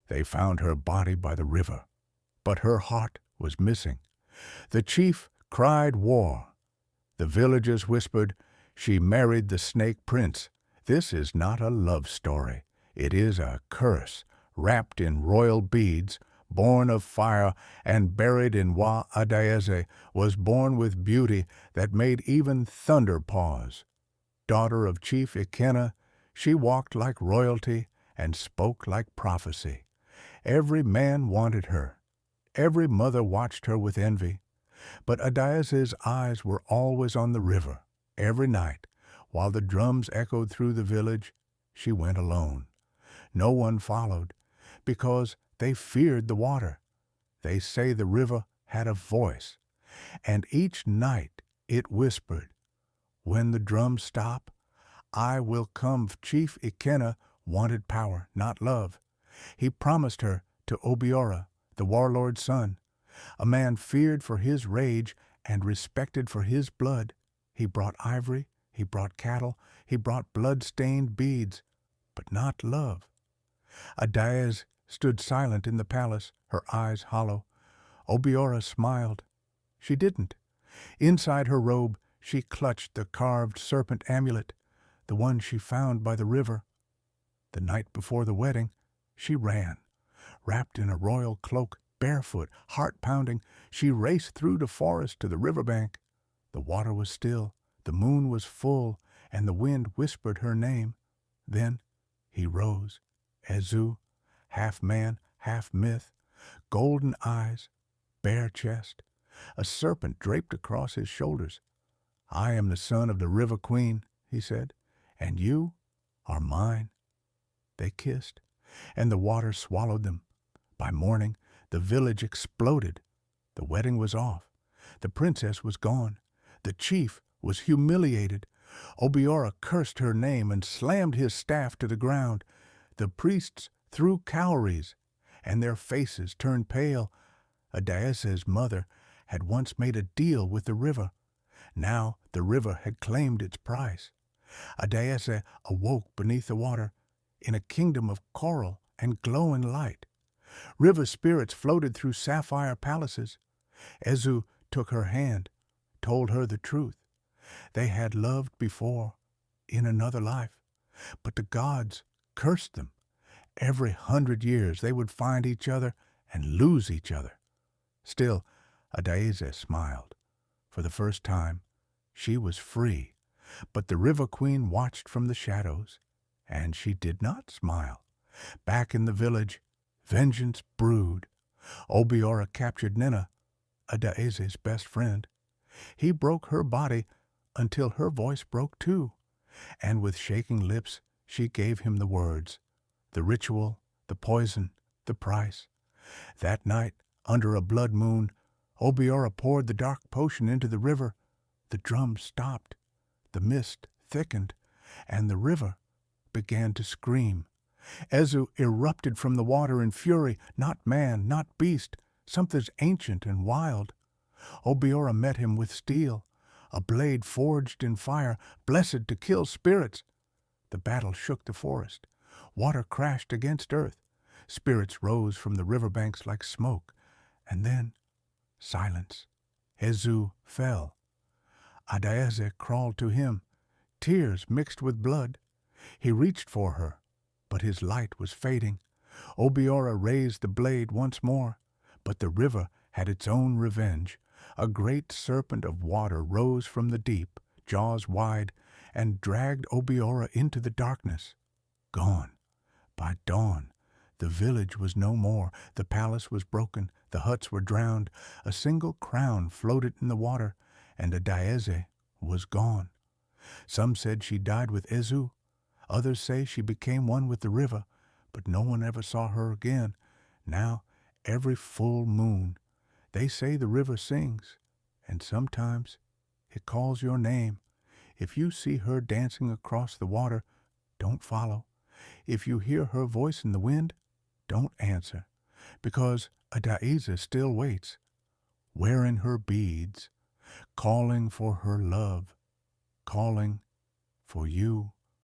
They found her body by the river, but her heart was missing. The chief cried war. The villagers whispered, "She married the snake prince. This is not a love story. It is a curse, wrapped in royal beads, born of fire and buried in Adaeze, was born with beauty that made even thunder pause. Daughter of Chief Ikenna, she walked like royalty and spoke like prophecy. Every man wanted her. Every mother watched her with envy. But Adaeze's eyes were always on the river. Every night, while the drums echoed through the village, she went alone. No one followed, because they feared the water. They say the river had a voice, and each night it whispered, "When the drums stop, I will come." Chief Ikenna wanted power, not love. He promised her to Obiora, the warlord's son, a man feared for his rage and respected for his blood. He brought ivory, he brought cattle, he brought blood-stained beads, but not love. Adaeze stood silent in the palace, her eyes hollow. Obiora smiled. She didn't. Inside her robe, she clutched the carved serpent amulet, the one she found by the river. The night before the wedding, she ran. Wrapped in a royal cloak, barefoot, heart-pounding, she raced through the forest to the riverbank. The water was still, the moon was full, and the wind whispered her name. Then he rose, Ezu, half man, half myth, golden eyes, bare chest, a serpent draped across his shoulders. "I am the son of the River Queen," he said, "and you are mine." They kissed, and the water swallowed them. By morning, the village exploded. The wedding was off. The princess was gone. The chief was humiliated. Obiora cursed her name and slammed his staff to the ground. The priests threw cowries, and their faces turned pale. Adaeze's mother had once made a deal with the river. Now the river had claimed its price. Adaeze awoke beneath the water, in a kingdom of coral and glowing light. River spirits floated through sapphire palaces. Ezu took her hand, told her the truth. They had loved before, in another life, but the gods cursed them. Every 100 years they would find each other and lose each other. Still, Adaeze smiled. For the first time, she was free, but the River Queen watched from the shadows, and she did not smile. Back in the village, vengeance brewed. Obiora captured Nina, Adaeze's best friend. He broke her body until her voice broke too, and with shaking lips she gave him the words, the ritual, the poison, the price. That night, under a blood moon, Obiora poured the dark potion into the river. The drums stopped, the mist thickened, and the river began to scream. Ezu erupted from the water in fury, not man, not beast, something ancient and wild. Obiora met him with steel, a blade forged in fire, blessed to kill spirits. The battle shook the forest. Water crashed against earth. Spirits rose from the riverbanks like smoke. And then, silence. Ezu fell. Adaeze crawled to him, tears mixed with blood. He reached for her, but his light was fading. Obiora raised the blade once more, but the river had its own revenge. A great serpent of water rose from the deep, jaws wide, and dragged Obiora into the darkness. Gone. By dawn, the village was no more. The palace was broken. The huts were drowned. A single crown floated in the water, and Adaeze was gone. Some said she died with Ezu. Others say she became one with the river, but no one ever saw her again. Now, every full moon, they say the river sings, and sometimes it calls your name. If you see her dancing across the water, don't follow. If you hear her voice in the wind, don't answer, because Adaeze still waits, wearing her beads, calling for her love, calling for you.